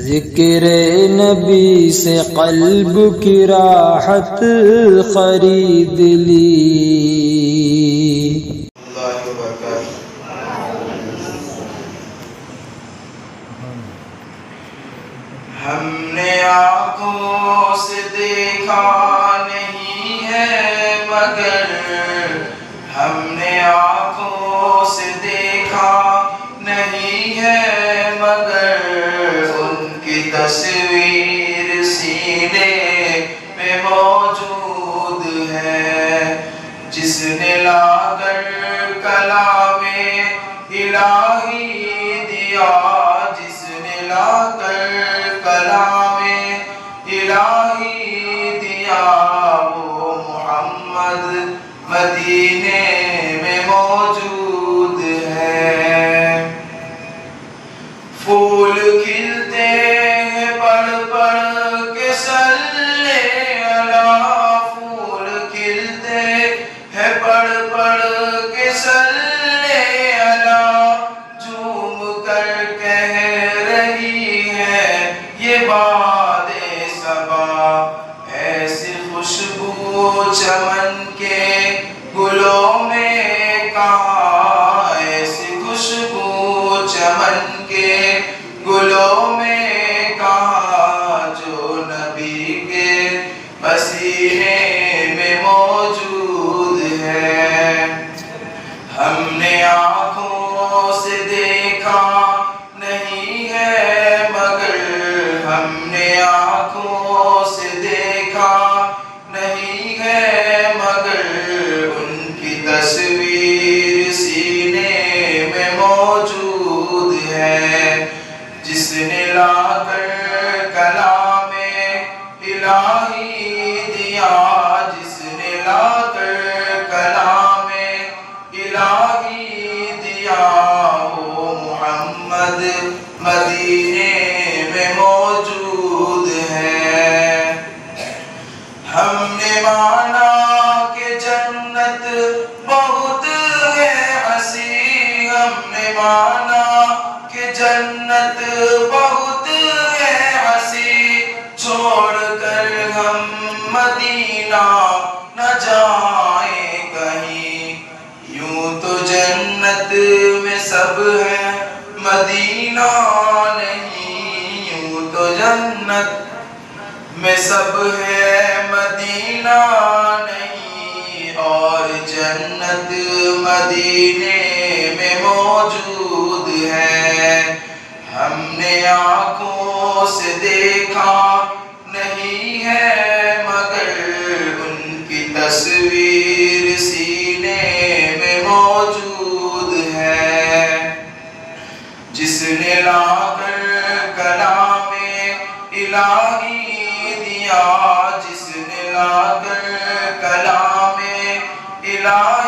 ذکر نبی سے قلب کی راحت خرید لی۔ اللہ وبرکاتہ۔ ہم نے آنکھوں سے دیکھا نہیں ہے مگر، ہم نے آنکھوں سے دیکھا نہیں ہے مگر، ان کی تصویر سینے میں موجود ہے۔ جس نے لا کر کلام الہی دیا، جس نے لا کر کلام الہی دیا، وہ محمد مدینے میں موجود ہے۔ پھول کھلتے ہیں پڑھ پڑھ کے صلی اللہ، پھول کھلتے ہیں پڑھ پڑھ کے صلی اللہ، جھوم کر کہہ رہی ہے یہ باد صبا، ایسی خوشبو چمن کے گلوں میں کہاں، ایسی خوشبو چمن کے گلوں میں کہاں، جو نبی کے پسینے میں موجود ہے۔ ہم نے آنکھوں سے دیکھا نہیں ہے مگر، ہم نے آنکھوں سے دیکھا نہیں ہے مگر، ان کی تصویر سینے میں موجود ہے۔ جس نے لا کر کلام الہی دیا، جس نے لا کر کلام الہی دیا، وہ محمد مدینے میں موجود ہے۔ ہم نے مانا کہ جنت بہت ہے حسین، ہم نے مانا کہ جنت بہت ہے حسین، چھوڑ کر ہم مدینہ نہ جائیں کہیں، یوں تو جنت میں سب ہے مدینہ نہیں، یوں تو جنت میں سب ہے مدینہ نہیں، اور جنت مدینے میں موجود ہے۔ ہم نے آنکھوں سے دیکھا نہیں ہے مگر، ان کی تصویر سینے میں موجود ہے۔ جس نے لا کر کلام الہی دیا، جس نے لا کر کلام الہی